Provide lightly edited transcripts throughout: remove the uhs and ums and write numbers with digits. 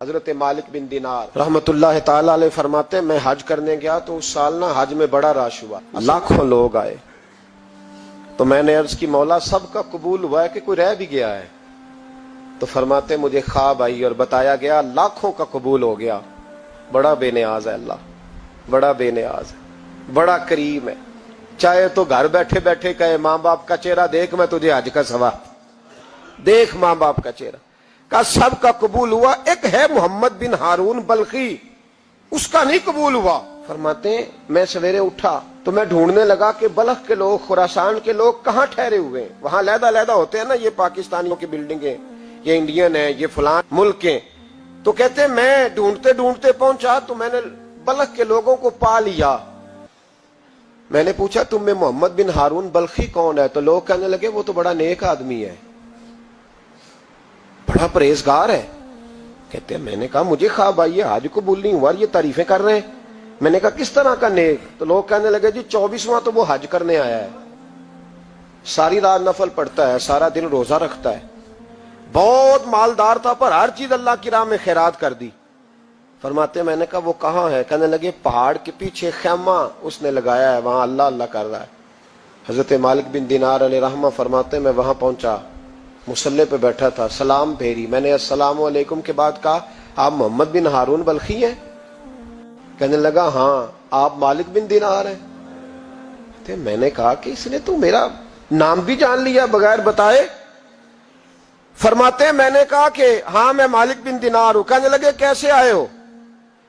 حضرت مالک بن دینار رحمت اللہ تعالی علیہ فرماتے ہیں میں حج کرنے گیا تو اس سال نا حج میں بڑا رش ہوا، لاکھوں لوگ آئے، تو میں نے عرض کی مولا سب کا قبول ہوا ہے کہ کوئی رہ بھی گیا ہے؟ تو فرماتے مجھے خواب آئی اور بتایا گیا لاکھوں کا قبول ہو گیا۔ بڑا بے نیاز ہے اللہ، بڑا بے نیاز ہے، بڑا کریم ہے، چاہے تو گھر بیٹھے بیٹھے کہے ماں باپ کا چہرہ دیکھ میں تجھے حج کا ثواب دیکھ، ماں باپ کا چہرہ کا سب کا قبول ہوا، ایک ہے محمد بن ہارون بلخی اس کا نہیں قبول ہوا۔ فرماتے ہیں میں سویرے اٹھا تو میں ڈھونڈنے لگا کہ بلخ کے لوگ، خراسان کے لوگ کہاں ٹھہرے ہوئے ہیں، وہاں علیحدہ علیحدہ ہوتے ہیں نا، یہ پاکستانیوں کی بلڈنگیں، یہ انڈین ہیں، یہ فلان ملک ہیں، تو کہتے ہیں میں ڈھونڈتے ڈھونڈتے پہنچا تو میں نے بلخ کے لوگوں کو پا لیا۔ میں نے پوچھا تم میں محمد بن ہارون بلخی کون ہے؟ تو لوگ کہنے لگے وہ تو بڑا نیک آدمی ہے، بڑا پرہیزگار ہے۔ کہتے ہیں میں نے کہا مجھے خواب آئی ہے، حج قبول نہیں ہوا، یہ تعریفیں کر رہے ہیں۔ میں نے کہا کس طرح کا نیک؟ تو لوگ کہنے لگے جی 24واں تو وہ حج کرنے آیا ہے، ساری رات نفل پڑھتا ہے، سارا دن روزہ رکھتا ہے، بہت مالدار تھا پر ہر چیز اللہ کی راہ میں خیرات کر دی۔ فرماتے میں نے کہا وہ کہاں ہے؟ کہنے لگے پہاڑ کے پیچھے خیمہ اس نے لگایا ہے، وہاں اللہ اللہ کر رہا ہے۔ حضرت مالک بن دینار علیہ رحمہ فرماتے میں وہاں پہنچا، مصلی پہ بیٹھا تھا، سلام پھیری، میں نے السلام علیکم کے بعد کہا آپ محمد بن ہارون بلخی ہیں؟ کہنے لگا ہاں۔ آپ مالک بن دینار ہیں؟ میں نے کہا کہ اس نے تو میرا نام بھی جان لیا بغیر بتائے۔ فرماتے ہیں میں نے کہا کہ ہاں میں مالک بن دینار ہوں۔ کہنے لگے کیسے آئے ہو؟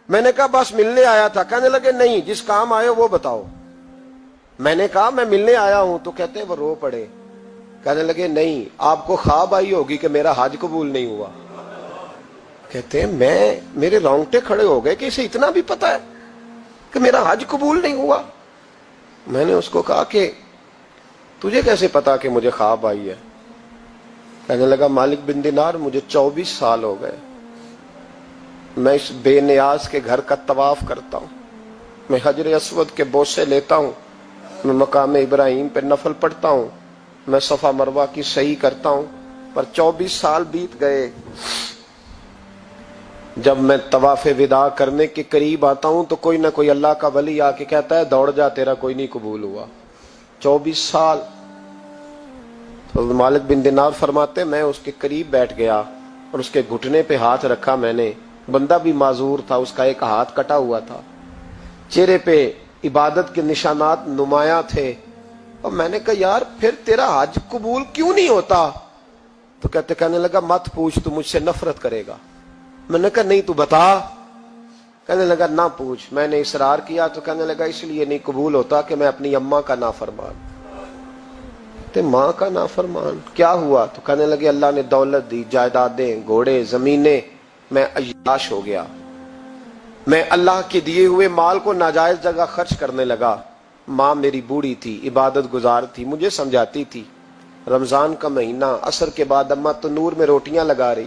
میں نے کہا بس ملنے آیا تھا۔ کہنے لگے نہیں جس کام آئے ہو وہ بتاؤ۔ میں نے کہا میں ملنے آیا ہوں، تو کہتے ہیں وہ رو پڑے، کہنے لگے نہیں آپ کو خواب آئی ہوگی کہ میرا حج قبول نہیں ہوا۔ کہتے ہیں میرے رونگٹے کھڑے ہو گئے کہ اسے اتنا بھی پتا ہے کہ میرا حج قبول نہیں ہوا۔ میں نے اس کو کہا کہ تجھے کیسے پتا کہ مجھے خواب آئی ہے؟ کہنے لگا مالک بن دینار مجھے 24 سال ہو گئے، میں اس بے نیاز کے گھر کا طواف کرتا ہوں، میں حجر اسود کے بوسے لیتا ہوں، میں مقام ابراہیم پہ نفل پڑھتا ہوں، میں صفا مروہ کی سعی کرتا ہوں، پر 24 سال بیت گئے۔ جب میں طواف وداع کرنے کے قریب آتا ہوں تو کوئی نہ کوئی اللہ کا ولی آ کے کہتا ہے دوڑ جا تیرا کوئی نہیں قبول ہوا۔ 24 سال۔ تو مالک بن دینار فرماتے میں اس کے قریب بیٹھ گیا اور اس کے گھٹنے پہ ہاتھ رکھا، میں نے، بندہ بھی معذور تھا، اس کا ایک ہاتھ کٹا ہوا تھا، چہرے پہ عبادت کے نشانات نمایاں تھے، اور میں نے کہا یار پھر تیرا حج قبول کیوں نہیں ہوتا؟ تو کہنے لگا مت پوچھ تو مجھ سے نفرت کرے گا۔ میں نے کہا نہیں تو بتا۔ کہنے لگا نہ پوچھ۔ میں نے اصرار کیا تو کہنے لگا اس لیے نہیں قبول ہوتا کہ میں اپنی اماں کا نافرمان۔ تے ماں کا نافرمان کیا ہوا؟ تو کہنے لگے اللہ نے دولت دی، جائیدادیں، گھوڑے، زمینیں، میں عیاش ہو گیا، میں اللہ کے دیے ہوئے مال کو ناجائز جگہ خرچ کرنے لگا۔ ماں میری بوڑھی تھی، عبادت گزار تھی، مجھے سمجھاتی تھی۔ رمضان کا مہینہ، عصر کے بعد اماں تنور میں روٹیاں لگا رہی،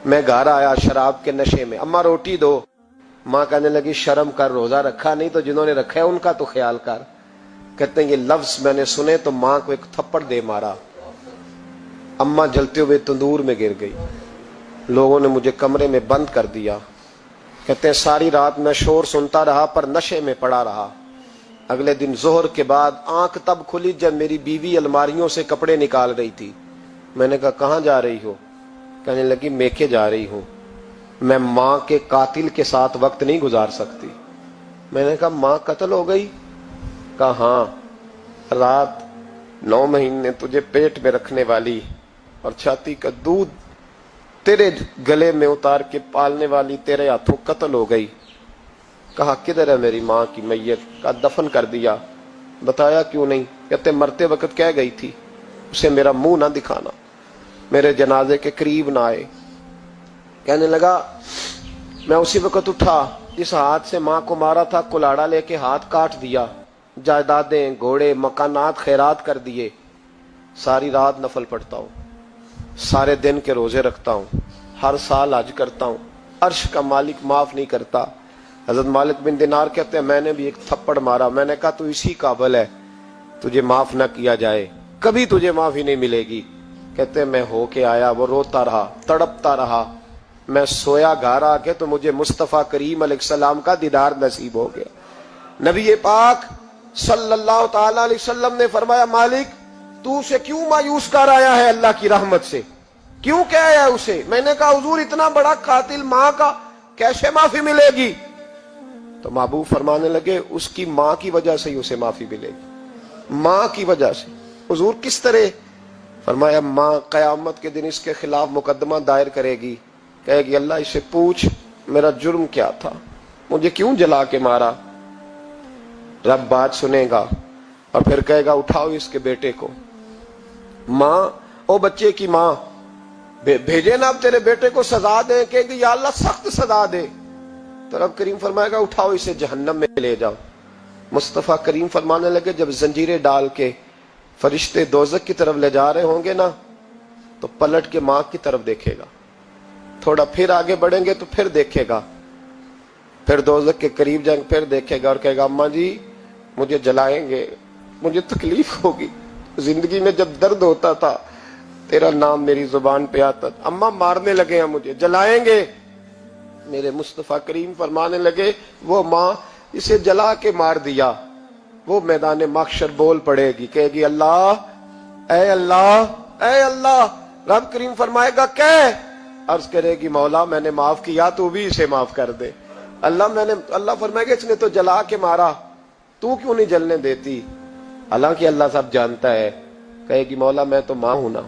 میں گھر آیا شراب کے نشے میں، اماں روٹی دو۔ ماں کہنے لگی شرم کر، روزہ رکھا نہیں تو جنہوں نے رکھا ہے ان کا تو خیال کر۔ کہتے ہیں یہ لفظ میں نے سنے تو ماں کو ایک تھپڑ دے مارا، اماں جلتے ہوئے تندور میں گر گئی، لوگوں نے مجھے کمرے میں بند کر دیا۔ کہتے ہیں ساری رات میں شور سنتا رہا پر نشے میں پڑا رہا۔ اگلے دن ظہر کے بعد آنکھ تب کھلی جب میری بیوی الماریوں سے کپڑے نکال رہی تھی۔ میں نے کہا کہاں جا رہی ہو؟ کہنے لگی میکے جا رہی ہوں، میں ماں کے قاتل کے ساتھ وقت نہیں گزار سکتی۔ میں نے کہا ماں قتل ہو گئی؟ کہا ہاں، رات 9 مہینے تجھے پیٹ میں رکھنے والی اور چھاتی کا دودھ تیرے گلے میں اتار کے پالنے والی تیرے ہاتھوں قتل ہو گئی۔ کہا کدھر ہے میری ماں کی میت؟ کہا دفن کر دیا۔ بتایا کیوں نہیں؟ کہتے مرتے وقت کہہ گئی تھی اسے میرا منہ نہ دکھانا، میرے جنازے کے قریب نہ آئے۔ کہنے لگا میں اسی وقت اٹھا جس ہاتھ سے ماں کو مارا تھا، کلاڑا لے کے ہاتھ کاٹ دیا، جائیدادیں، گھوڑے، مکانات خیرات کر دیے۔ ساری رات نفل پڑھتا ہوں، سارے دن کے روزے رکھتا ہوں، ہر سال حج کرتا ہوں، عرش کا مالک معاف نہیں کرتا۔ حضرت مالک بن دینار کہتے ہیں میں نے بھی ایک تھپڑ مارا، میں نے کہا تو اسی قابل ہے تجھے معاف نہ کیا جائے، کبھی تجھے معافی نہیں ملے گی۔ کہتے ہیں میں ہو کے آیا، وہ روتا رہا، تڑپتا رہا، میں سویا گھر آ کے تو مجھے مصطفیٰ کریم علیہ السلام کا دیدار نصیب ہو گیا. نبی پاک صلی اللہ تعالی علیہ وسلم نے فرمایا مالک تو اسے کیوں مایوس کر آیا ہے اللہ کی رحمت سے, کیوں کہہ آیا اسے؟ میں نے کہا حضور اتنا بڑا قاتل ماں کا کیسے معافی ملے گی؟ تو محبوب فرمانے لگے اس کی ماں کی وجہ سے ہی اسے معافی ملے گی, ماں کی وجہ سے. حضور کس طرح؟ فرمایا ماں قیامت کے دن اس کے خلاف مقدمہ دائر کرے گی, کہے گی اللہ اسے پوچھ میرا جرم کیا تھا, مجھے کیوں جلا کے مارا؟ رب بات سنے گا اور پھر کہے گا اٹھاؤ اس کے بیٹے کو. ماں او بچے کی ماں بھیجے نا اب تیرے بیٹے کو سزا دے, کہے گی یا اللہ سخت سزا دے. تو رب کریم فرمائے گا اٹھاؤ اسے جہنم میں لے جاؤ. مصطفیٰ کریم فرمانے لگے جب زنجیریں ڈال کے فرشتے دوزخ کی طرف لے جا رہے ہوں گے نا تو پلٹ کے ماں کی طرف دیکھے گا, تھوڑا پھر آگے بڑھیں گے تو پھر دیکھے گا, پھر دوزخ کے قریب جائیں پھر دیکھے گا اور کہے گا اماں جی مجھے جلائیں گے, مجھے تکلیف ہوگی, زندگی میں جب درد ہوتا تھا تیرا نام میری زبان پہ آتا, اماں مارنے لگے ہیں مجھے, جلائیں گے. میرے مصطفیٰ کریم فرمانے لگے وہ ماں اسے جلا کے مار دیا, وہ میدان محشر بول پڑے گی, کہے گی اللہ اے اللہ اے اللہ. رب کریم فرمائے گا کہ عرض کرے گی مولا میں نے معاف کیا تو بھی اسے معاف کر دے. اللہ فرمائے گا اس نے تو جلا کے مارا, تو کیوں نہیں جلنے دیتی؟ حالانکہ اللہ سب جانتا ہے. کہے گی مولا میں تو ماں ہوں نا,